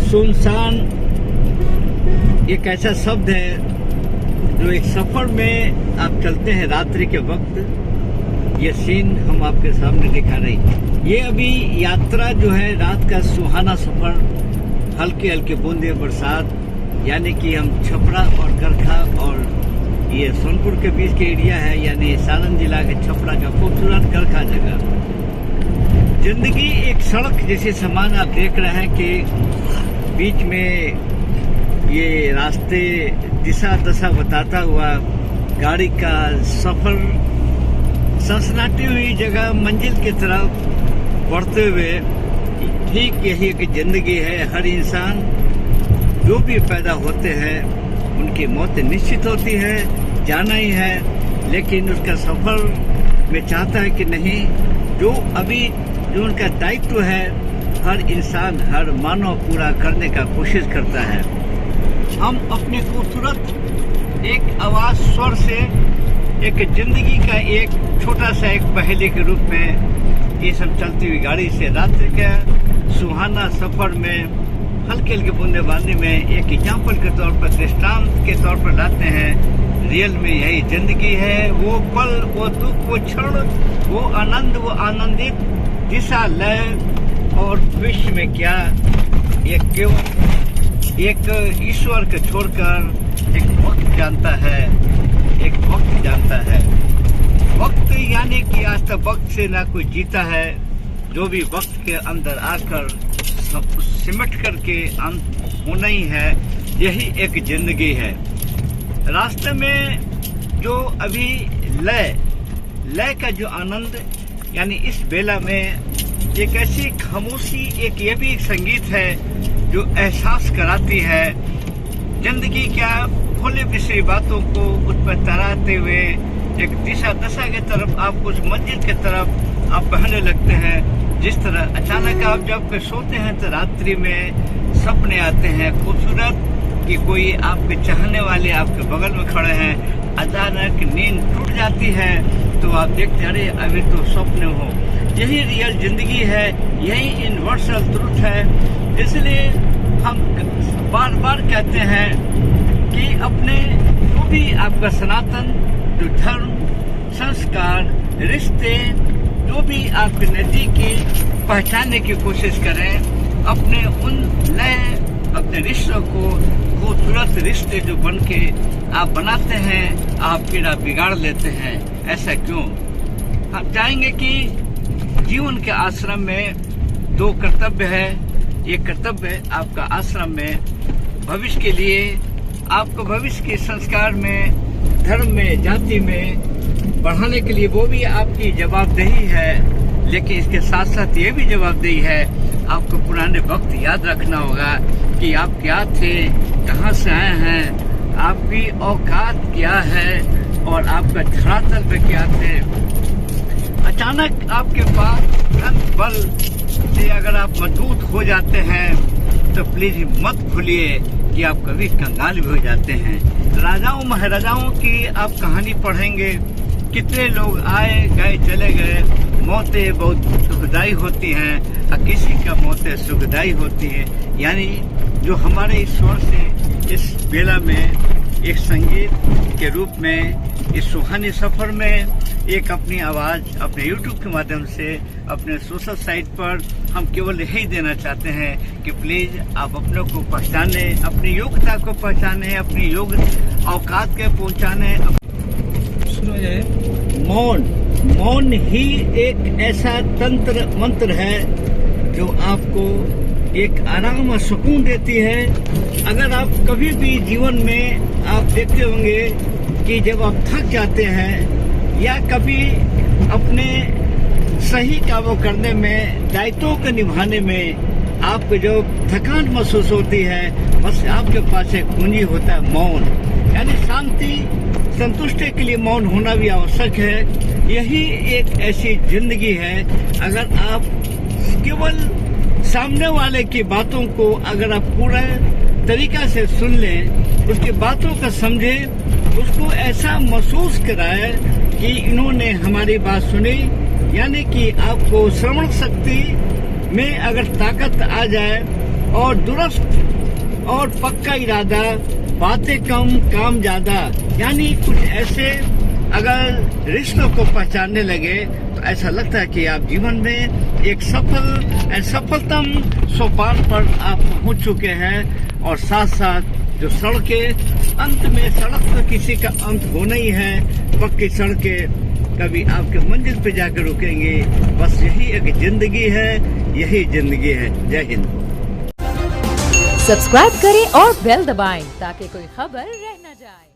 सुनसान एक ऐसा शब्द है जो एक सफर में आप चलते हैं रात्रि के वक्त। ये सीन हम आपके सामने दिखा रहे हैं। ये अभी यात्रा जो है रात का सुहाना सफर, हल्के हल्के बूंदे बरसात, यानी कि हम छपरा और गरखा और ये सोनपुर के बीच के एरिया है, यानी सारण जिला के छपरा का खूबसूरत गरखा जगह। जिंदगी एक सड़क जैसे समान आप देख रहे हैं कि बीच में ये रास्ते दिशा दशा बताता हुआ गाड़ी का सफर सनसनाती हुई जगह मंजिल की तरफ बढ़ते हुए, ठीक यही एक जिंदगी है। हर इंसान जो भी पैदा होते हैं उनकी मौत निश्चित होती है, जाना ही है, लेकिन उसका सफर में चाहता है कि नहीं, जो अभी जो उनका दायित्व है हर इंसान हर मानव पूरा करने का कोशिश करता है। हम अपने खूबसूरत एक आवाज स्वर से एक जिंदगी का एक छोटा सा एक पहेली के रूप में ये सब चलती हुई गाड़ी से रात्रि के सुहाना सफर में हल्के हल्के बूंदेबांदी में एक एग्जाम्पल के तौर पर, दृष्टांत के तौर पर लाते हैं। रियल में यही जिंदगी है, वो पल, वो दुख, वो क्षण, वो आनंद, वो आनंदित, दिशा लय और विश्व में क्या एक केवल एक ईश्वर को छोड़कर एक वक्त जानता है, एक वक्त जानता है। वक्त यानी कि आज तक वक्त से ना कोई जीता है, जो भी वक्त के अंदर आकर सब सिमट करके अंत होना ही है, यही एक जिंदगी है। रास्ते में जो अभी लय का जो आनंद, यानी इस बेला में एक ऐसी खामोशी, एक ये भी एक संगीत है जो एहसास कराती है जिंदगी क्या भोले विषय बातों को उस पर तराते हुए एक दिशा दशा की तरफ, आप उस मंजिल की तरफ आप बहने लगते हैं। जिस तरह अचानक आप जब सोते हैं तो रात्रि में सपने आते हैं खूबसूरत कि कोई आपके चाहने वाले आपके बगल में खड़े हैं। अचानक नींद टूट जाती है तो आप देखते अरे अभी तो स्वप्न हो। यही रियल जिंदगी है, यही यूनिवर्सल ट्रुथ है। इसलिए हम बार बार कहते हैं कि अपने जो भी आपका सनातन जो धर्म, संस्कार, रिश्ते, जो भी आपके नजदीकी पहचानने की कोशिश करें। अपने उन नए अपने रिश्तों को खूबसूरत रिश्ते जो बन के आप बनाते हैं, आप फिर आप बिगाड़ लेते हैं। ऐसा क्यों? हम चाहेंगे कि जीवन के आश्रम में दो कर्तव्य है। एक कर्तव्य है आपका आश्रम में भविष्य के लिए, आपको भविष्य के संस्कार में, धर्म में, जाति में बढ़ाने के लिए, वो भी आपकी जवाबदेही है। लेकिन इसके साथ साथ ये भी जवाबदेही है, आपको पुराने वक्त याद रखना होगा कि आप क्या थे, कहाँ से आए हैं, आपकी औकात क्या है और आपका धरातल पे क्या थे। अचानक आपके पास धन बल से अगर आप मजबूत हो जाते हैं तो प्लीज मत भूलिए कि आप कभी कंगाल भी हो जाते हैं। राजाओं महाराजाओं की आप कहानी पढ़ेंगे, कितने लोग आए गए चले गए, मौतें बहुत सुखदायी होती हैं और किसी का मौतें सुखदायी होती है। यानी जो हमारे ईश्वर से इस बेला में एक संगीत के रूप में इस सुहानी सफर में एक अपनी आवाज अपने YouTube के माध्यम से अपने सोशल साइट पर हम केवल यही देना चाहते हैं कि प्लीज आप अपनों को पहचाने, अपनी योग्यता को पहचाने, अपनी योग औकात के पहुंचाने। सुनो जाए, मौन ही एक ऐसा तंत्र मंत्र है जो आपको एक आराम और सुकून देती है। अगर आप कभी भी जीवन में आप देखते होंगे कि जब आप थक जाते हैं या कभी अपने सही कामों करने में, दायित्वों को निभाने में आपको जो थकान महसूस होती है, बस आपके पास एक कुंजी होता है मौन। यानी शांति, संतुष्टि के लिए मौन होना भी आवश्यक है। यही एक ऐसी जिंदगी है, अगर आप केवल सामने वाले की बातों को अगर आप पूरा तरीका से सुन लें, उसकी बातों को समझें, उसको ऐसा महसूस कराए कि इन्होंने हमारी बात सुनी, यानी कि आपको श्रवण शक्ति में अगर ताकत आ जाए और दुरुस्त और पक्का इरादा, बातें कम काम ज्यादा, यानी कुछ ऐसे अगर रिश्तों को पहचानने लगे तो ऐसा लगता है कि आप जीवन में एक सफलतम सोपान पर आप पहुंच चुके हैं। और साथ साथ जो सड़कें, अंत में सड़क तो किसी का अंत होना ही है, पक्की सड़कें कभी आपके मंजिल पे जाकर रुकेंगे। बस यही एक जिंदगी है, यही जिंदगी है। जय हिंद। सब्सक्राइब करें और बेल दबाएं ताकि कोई खबर रह न जाए।